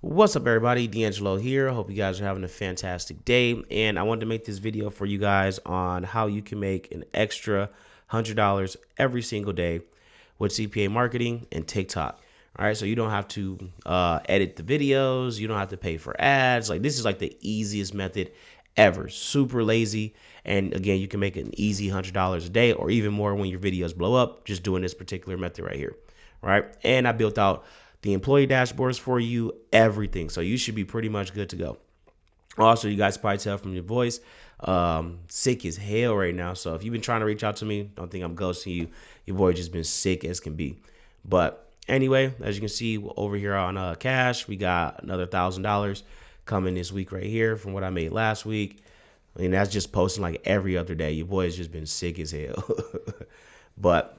What's up, everybody? DeAngelo here. Hope you guys are having a fantastic day. And I wanted to make this video for you guys on how you can make an extra $100 every single day with CPA marketing and TikTok. All right, so you don't have to edit the videos. You don't have to pay for ads. Like, this is like the easiest method ever. Super lazy. And again, you can make an easy $100 a day or even more when your videos blow up just doing this particular method right here. All right, and I built out the employee dashboards for you, everything. So you should be pretty much good to go. Also, you guys probably tell from your voice, sick as hell right now. So if you've been trying to reach out to me, don't think I'm ghosting you. Your boy just been sick as can be. But anyway, as you can see over here on cash, we got another $1,000 coming this week right here from what I made last week. I mean, that's just posting like every other day. Your boy has just been sick as hell. But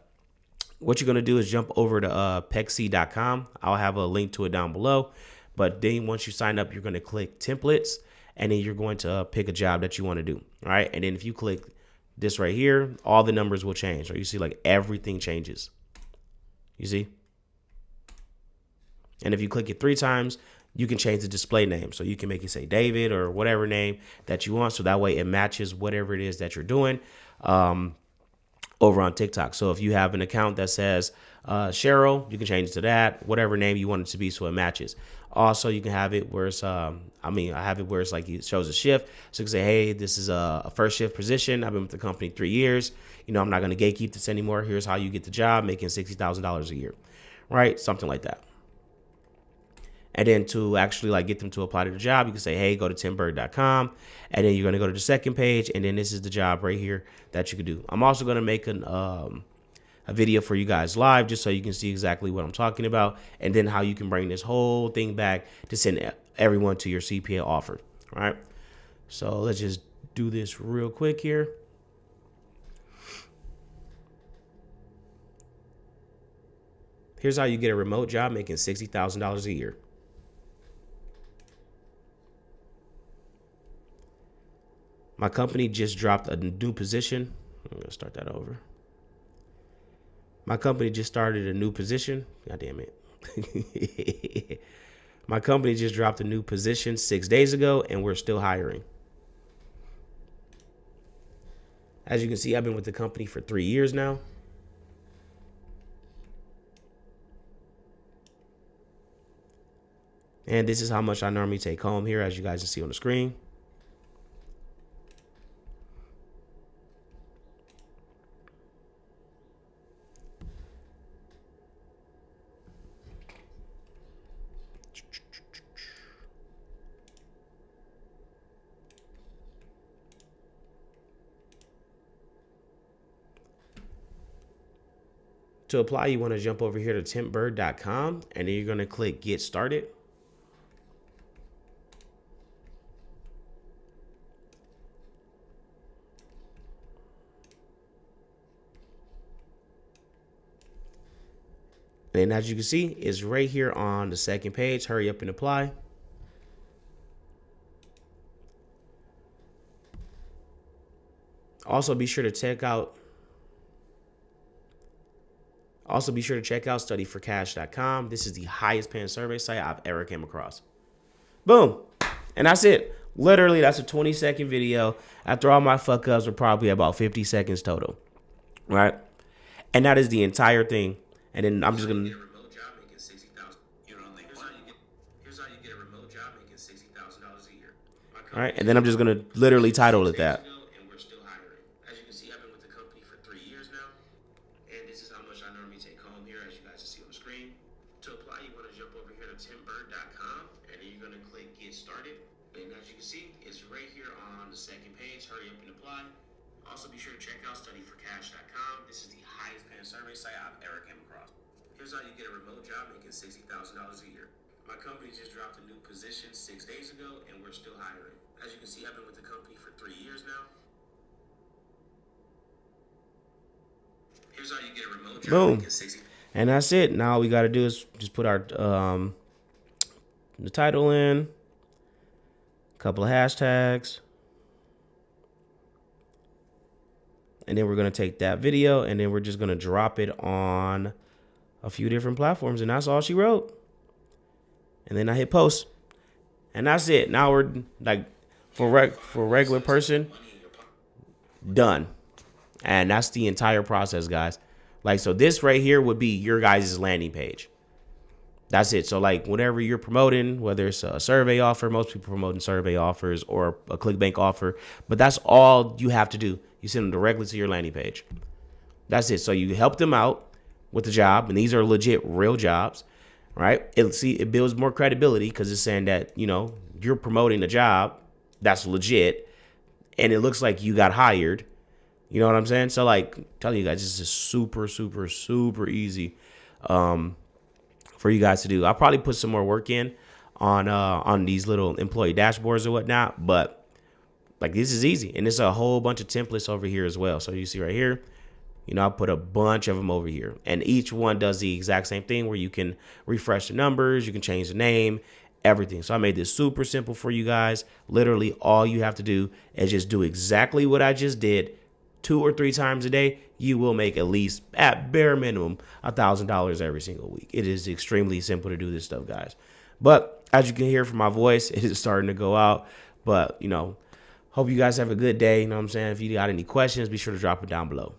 what you're going to do is jump over to pexc.com. I'll have a link to it down below. But then once you sign up, you're going to click templates, and then you're going to pick a job that you want to do. All right. And then if you click this right here, all the numbers will change. Or you see like everything changes. You see? And if you click it 3 times, you can change the display name. So you can make it say David or whatever name that you want. So that way it matches whatever it is that you're doing. Over on TikTok. So if you have an account that says Cheryl, you can change it to that, whatever name you want it to be so it matches. Also, you can have it where it's, I have it where it's like it shows a shift. So you can say, hey, this is a first shift position. I've been with the company 3 years. You know, I'm not going to gatekeep this anymore. Here's how you get the job, making $60,000 a year, right? Something like that. And then to actually like get them to apply to the job, you can say, hey, go to timbird.com. And then you're going to go to the second page. And then this is the job right here that you could do. I'm also going to make a video for you guys live just so you can see exactly what I'm talking about. And then how you can bring this whole thing back to send everyone to your CPA offer. All right. So let's just do this real quick here. Here's how you get a remote job making $60,000 a year. My company just dropped a new position. I'm going to start that over. My company just started a new position. God damn it. My company just dropped a new position 6 days ago, and we're still hiring. As you can see, I've been with the company for 3 years now. And this is how much I normally take home here, as you guys can see on the screen. To apply, you want to jump over here to timbird.com, and then you're going to click Get Started. And as you can see, it's right here on the second page. Hurry up and apply. Also, be sure to check out studyforcash.com. This is the highest paying survey site I've ever came across. Boom. And that's it. Literally, that's a 20-second video. After all my fuck ups, were probably about 50 seconds total. Right? And that is the entire thing. And then I'm just going to... All right, and then I'm just going to literally title it that. To apply, you want to jump over here to timbird.com, and then you're going to click Get Started. And as you can see, it's right here on the second page. Hurry up and apply. Also, be sure to check out studyforcash.com. This is the highest paying survey site I've ever came across. Here's how you get a remote job making $60,000 a year. My company just dropped a new position 6 days ago, and we're still hiring. As you can see, I've been with the company for 3 years now. Here's how you get a remote job making $60,000. And that's it. Now all we got to do is just put our the title in, a couple of hashtags, and then we're going to take that video and then we're just going to drop it on a few different platforms, and that's all she wrote. and then I hit post, and that's it. Now we're like, for a regular person, done. And that's the entire process, guys. Like, so this right here would be your guys' landing page. That's it. So like whatever you're promoting, whether it's a survey offer, most people promoting survey offers or a ClickBank offer, but that's all you have to do. You send them directly to your landing page. That's it. So you help them out with the job, and these are legit real jobs, right? It builds more credibility because it's saying that, you know, you're promoting a job that's legit, and it looks like you got hired. You know what I'm saying? So like, tell you guys, this is super, super, super easy for you guys to do. I'll probably put some more work in on these little employee dashboards or whatnot, but like this is easy, and there's a whole bunch of templates over here as well. So you see right here, you know, I'll put a bunch of them over here, and each one does the exact same thing where you can refresh the numbers, you can change the name, everything. So I made this super simple for you guys. Literally all you have to do is just do exactly what I just did 2 or 3 times a day. You will make at least, at bare minimum, $1,000 every single week. It is extremely simple to do this stuff, guys. But as you can hear from my voice, it is starting to go out. But, you know, hope you guys have a good day. You know what I'm saying? If you got any questions, be sure to drop it down below.